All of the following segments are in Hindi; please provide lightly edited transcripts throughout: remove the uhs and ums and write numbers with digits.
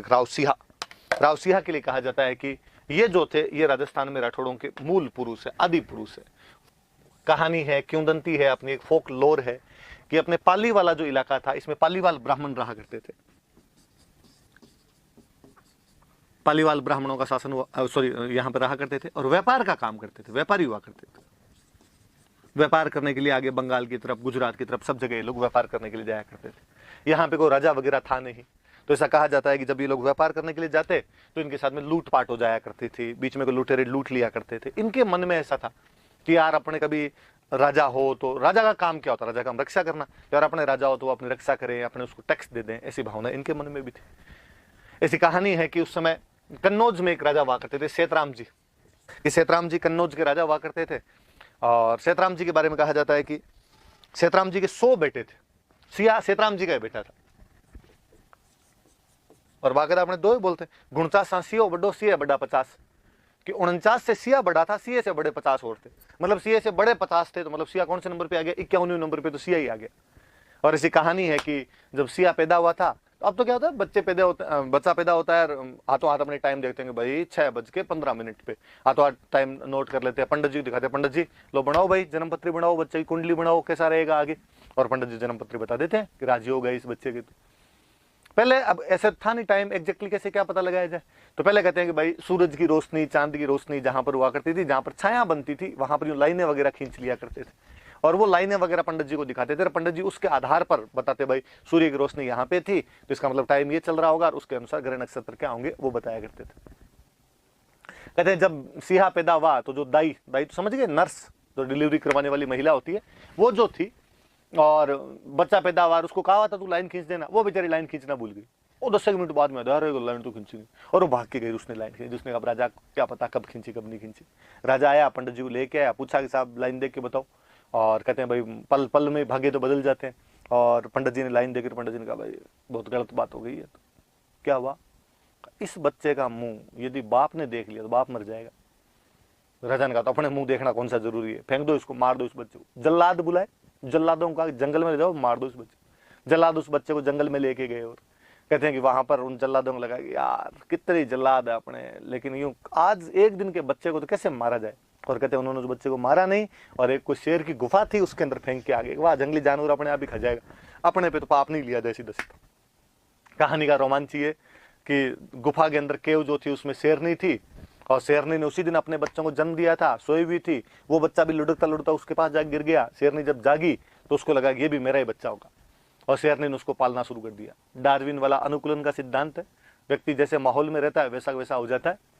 एक राव सिंहा के लिए कहा जाता है कि ये जो थे ये राजस्थान में राठौड़ों के मूल पुरुष है, आदि पुरुष है। कहानी है, किंवदंती है, अपनी एक फोक लोर है कि अपने पाली वाला जो इलाका था इसमें पालीवाल ब्राह्मण रहा करते थे। पालीवाल ब्राह्मणों का शासन यहां पर रहा करते थे और व्यापार का काम करते थे, व्यापारी हुआ करते थे। व्यापार करने के लिए आगे बंगाल की तरफ, गुजरात की तरफ, सब जगह लोग व्यापार करने के लिए जाया करते थे। यहाँ पे कोई राजा वगैरह था नहीं, तो ऐसा कहा जाता है कि जब ये लोग व्यापार करने के लिए जाते तो इनके साथ में लूटपाट हो जाया करती थी, बीच में कोई लुटेरे लूट लिया करते थे। इनके मन में ऐसा था कि यार अपने कभी राजा हो तो राजा का काम क्या होता है, राजा का हम रक्षा करना, यार अपने राजा हो तो वो अपनी रक्षा करें, अपने उसको टैक्स दे दें, ऐसी भावना इनके मन में भी थी। ऐसी कहानी है कि उस समय कन्नौज में एक राजा हुआ करते थे, सेतराम जी। ये सेतराम जी कन्नौज के राजा हुआ करते थे और सेतराम जी के बारे में कहा जाता है कि सेतराम जी के 100 बेटे थे। सिया सेतराम जी का बेटा था और बाकायदा अपने दो ही बोलते, 49 सियो बड़ो सिया बड़ा 50, कि 49 से सिया बड़ा था, सिया से बड़े 50 और थे। मतलब सिया से बड़े 50 थे तो मतलब सिया कौन से नंबर पे आ गया, 51वें नंबर पे तो सिया ही आ गया। और ऐसी कहानी है कि जब सिया पैदा हुआ था, तो अब तो क्या होता है, बच्चा पैदा होता है, हाथों हाथ अपने टाइम देखते हैं भाई 6:15 पे, हाथों हाथ टाइम नोट कर लेते हैं, पंडित जी दिखाते हैं, पंडित जी लो बनाओ भाई जन्म पत्री बनाओ, बच्चे की कुंडली बनाओ, कैसा रहेगा आगे, और पंडित जी जन्म पत्री बता देते हैं कि राजी हो गए इस बच्चे की। पहले अब ऐसा था नहीं टाइम एग्जैक्टली कैसे क्या पता लगाया जाए, तो पहले कहते हैं कि भाई सूरज की रोशनी, चांद की रोशनी जहां पर हुआ करती थी, जहां पर छाया बनती थी, वहां पर लाइनें वगैरह खींच लिया करते थे और वो लाइनें वगैरह पंडित जी को दिखाते थे। पंडित जी उसके आधार पर बताते भाई सूर्य की रोशनी यहाँ पे थी तो इसका मतलब टाइम ये चल रहा होगा, और उसके अनुसार ग्रह नक्षत्र क्या होंगे वो बताया करते थे। कहते हैं जब सिया पैदा हुआ तो जो दाई तो समझ गए, नर्स जो डिलीवरी करवाने वाली महिला होती है, वो जो थी, और बच्चा पैदा हुआ उसको कहा हुआ था तू लाइन खींच देना, वो बेचारी लाइन खींचना भूल गई। वो 10 मिनट बाद में लाइन तो खींची और वो भाग के गई, उसने लाइन खींची। उसने कहा राजा क्या पता कब खींची कब नहीं खींची। राजा आया, पंडित जी को लेके आया, पूछा कि साहब लाइन देख के बताओ, और कहते हैं भाई पल पल में भागे तो बदल जाते हैं। और पंडित जी ने लाइन देखी, पंडित जी ने कहा भाई बहुत गलत बात हो गई है। तो क्या हुआ, इस बच्चे का मुंह यदि बाप ने देख लिया तो बाप मर जाएगा। राजा ने कहा तो अपने मुंह देखना कौन सा जरूरी है, फेंक दो इसको, मार दो इस बच्चे को। जल्लाद बुलाए, जल्लादों का जंगल में ले जाओ, मार दो इस बच्चे। जल्लाद उस बच्चे को जंगल में लेके गए और कहते हैं कि वहां पर उन जल्लादों को लगा कि यार कितने जल्लाद है अपने, लेकिन यूं आज एक दिन के बच्चे को तो कैसे मारा जाए। और कहते हैं उन्होंने उस बच्चे को मारा नहीं, और एक कोई शेर की गुफा थी उसके अंदर फेंक के आ गए। वाह, जंगली जानवर अपने आप ही खा जाएगा, अपने पे तो पाप नहीं लिया जाए सीधा सीधा। कहानी का रोमांच ये कि गुफा के अंदर केव जो थी उसमें शेरनी थी, और शेरनी ने उसी दिन अपने बच्चों को जन्म दिया था, सोई हुई थी। वो बच्चा भी लुढ़कता लुढ़कता उसके पास जाकर गिर गया। शेरनी जब जागी तो उसको लगा ये भी मेरा ही बच्चा होगा, और शेरनी ने उसको पालना शुरू कर दिया। डार्विन वाला अनुकूलन का सिद्धांत है, व्यक्ति जैसे माहौल में रहता है वैसा वैसा हो जाता है।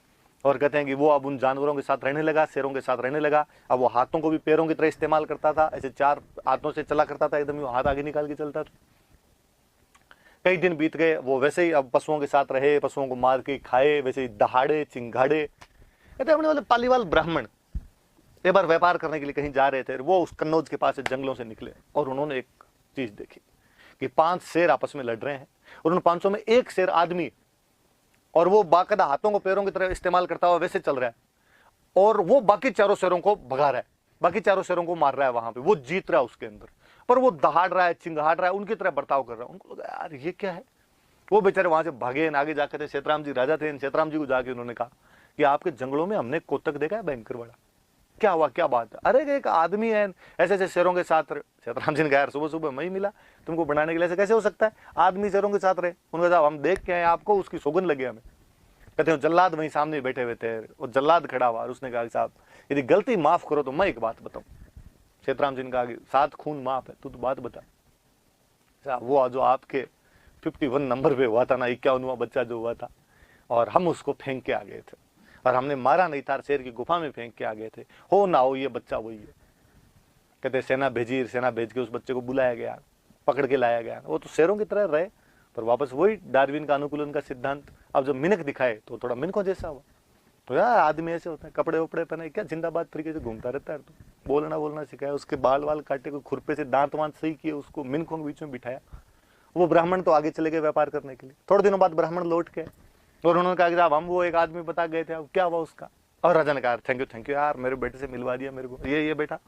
और कहते हैं कि वो अब उन जानवरों के साथ रहने लगा, शेरों के साथ रहने लगा। अब वो हाथों को भी पैरों की तरह इस्तेमाल करता था, ऐसे 4 हाथों से चला करता था, एकदम हाथ आगे निकाल के चलता था। कई दिन बीत गए, वो वैसे ही अब पशुओं के साथ रहे, पशुओं को मार के खाए, वैसे ही दहाड़े चिंगाड़े। कहते अपने वाले पालीवाल ब्राह्मण एक बार व्यापार करने के लिए कहीं जा रहे थे, वो उस कन्नौज के पास से जंगलों से निकले और उन्होंने एक चीज देखी कि 5 शेर आपस में लड़ रहे हैं, और उन 500 में एक शेर आदमी, और वो बाकायदा हाथों को पैरों की तरह इस्तेमाल करता हुआ वैसे चल रहा है, और वो बाकी 4 शेरों को भगा रहा है, बाकी 4 शेरों को मार रहा है। वहां पे वो जीत रहा है उसके अंदर, पर वो दहाड़ रहा है, चिंगाड़ रहा है, उनकी तरह बर्ताव कर रहा है। उनको लगा यार ये क्या है। वो बेचारे वहां से भागे, आगे जाकर थे, सेतराम जी राजा थे, सेतराम जी को जाके उन्होंने कहा कि आपके जंगलों में हमने कोतक देखा है भयंकर बड़ा, क्या हुआ क्या बात है। अरे एक आदमी है ऐसे ऐसे शेरों के साथ। सेतराम जी ने कहा यार सुबह सुबह मैं ही मिला तुमको बनाने के लिए, ऐसे कैसे हो सकता है, आदमी शेरों के साथ रहे। उन्होंने कहा हम देख के आए आपको, उसकी सौगंध लगे हमें। कहते हैं जल्लाद वहीं सामने बैठे हुए थे, और जल्लाद खड़ा हुआ और उसने कहा साहब यदि गलती माफ करो तो मैं एक बात बताऊं। सेतराम जी ने कहा कि 7 खून माफ है, तू तो बात बता। वो जो आपके 51 नंबर पे हुआ था ना, 51वां बच्चा जो हुआ था, और हम उसको फेंक के आ गए थे, और हमने मारा नहीं था, शेर की गुफा में फेंक के आ गए थे, हो ना हो ये बच्चा वही है। कहते सेना भेज के उस बच्चे को बुलाया गया, पकड़ के लाया गया। वो तो शेरों की तरह रहे, पर वापस वही डार्विन का अनुकूलन का सिद्धांत। अब जब मिनक दिखाए तो थोड़ा मिनकों जैसा हुआ। तो यार आदमी ऐसे होता है, कपड़े वपड़े पहने क्या जिंदाबाद तरीके से घूमता रहता है, तो बोलना सिखाया, उसके बाल वाल काटे, को खुरपे से दांत वांत सही किए, उसको मिनकों के बीच में बिठाया। वो ब्राह्मण तो आगे चले गए व्यापार करने के लिए। थोड़े दिनों बाद ब्राह्मण लौट के, और उन्होंने कहा कि साहब हम वो एक आदमी बता गए थे, अब क्या हुआ उसका। और राजा ने कहा थैंक यू यार, मेरे बेटे से मिलवा दिया मेरे को, ये बेटा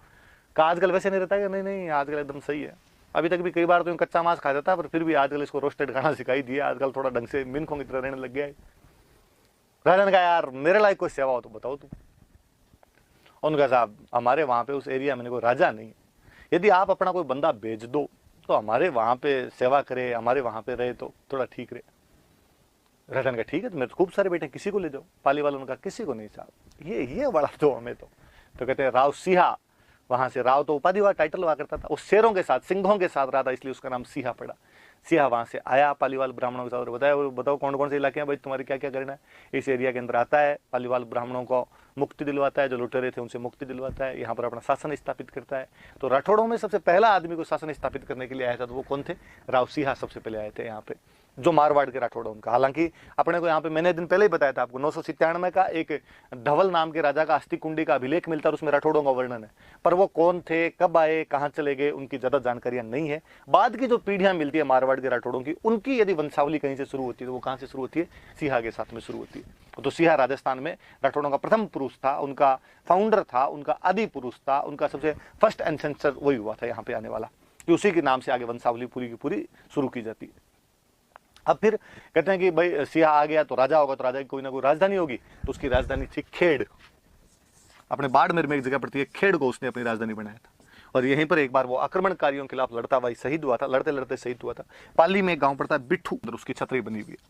कहा आजकल वैसे नहीं रहता है। नहीं आजकल एकदम सही है। अभी तक भी कई बार तो कच्चा मांस खा जाता है, पर फिर भी आजकल इसको रोस्टेड खाना सिखाई दिया, आजकल थोड़ा ढंग से मिनखों की तरह रहने लग गया है। राजा ने कहा यार मेरे लायक कोई सेवा हो तो बताओ तुम। उनका साहब हमारे वहां पे उस एरिया में कोई राजा नहीं है, यदि आप अपना कोई बंदा भेज दो तो हमारे वहां पे सेवा करे, हमारे वहां पे रहे तो थोड़ा ठीक रहे। राजा ने कहा ठीक है, तो मेरे तो खूब सारे बेटे, किसी को ले जाओ। पाली वालों ने कहा किसी को नहीं साहब, ये बड़ा दो हमें तो कहते हैं राव सिंहा, वहां से राव तो उपाधि हुआ, टाइटल हुआ करता था, उस शेरों के साथ सिंहों के साथ रहा था, इसलिए उसका नाम सिंहा पड़ा। सिंहा वहां से आया पालीवाल ब्राह्मणों के साथ और बताओ कौन कौन से इलाके हैं भाई, तुम्हारे क्या क्या करना है। इस एरिया के अंदर आता है, पालीवाल ब्राह्मणों को मुक्ति दिलवाता है, जो लुटेरे थे उनसे मुक्ति दिलवाता है, यहाँ पर अपना शासन स्थापित करता है। तो राठौड़ों में सबसे पहला आदमी को शासन स्थापित करने के लिए आया था, तो वो कौन थे? राव सिंहा सबसे पहले आए थे यहाँ पे, जो मारवाड़ के राठौड़ उनका। हालांकि अपने को यहाँ पे मैंने दिन पहले ही बताया था आपको, 997 का एक धवल नाम के राजा का अस्थि कुंडी का अभिलेख मिलता है, उसमें राठौड़ों का वर्णन है, पर वो कौन थे, कब आए, कहाँ चले गए, उनकी ज्यादा जानकारियां नहीं है। बाद की जो पीढ़ियां मिलती है मारवाड़ के राठौड़ों की, उनकी यदि वंशावली कहीं से शुरू होती है तो वो कहाँ से शुरू होती है? सिंहा के साथ में शुरू होती है। तो सिंहा राजस्थान में राठौड़ों का प्रथम पुरुष था, उनका फाउंडर था, उनका आदि पुरुष था, उनका सबसे फर्स्ट एंसेस्टर वही हुआ था यहाँ पे आने वाला, कि उसी के नाम से आगे वंशावली पूरी की पूरी शुरू की जाती है। अब फिर कहते हैं कि भाई सिंहा आ गया तो राजा होगा, तो राजा की कोई ना कोई राजधानी होगी, तो उसकी राजधानी थी खेड़। अपने बाड़मेर में एक जगह पड़ती है खेड़ को उसने अपनी राजधानी बनाया था, और यहीं पर एक बार वो आक्रमणकारियों के खिलाफ लड़ता हुआ शहीद हुआ था, लड़ते लड़ते शहीद हुआ था। पाली में एक गांव पड़ता है बिट्ठू, उसकी छतरी बनी हुई है।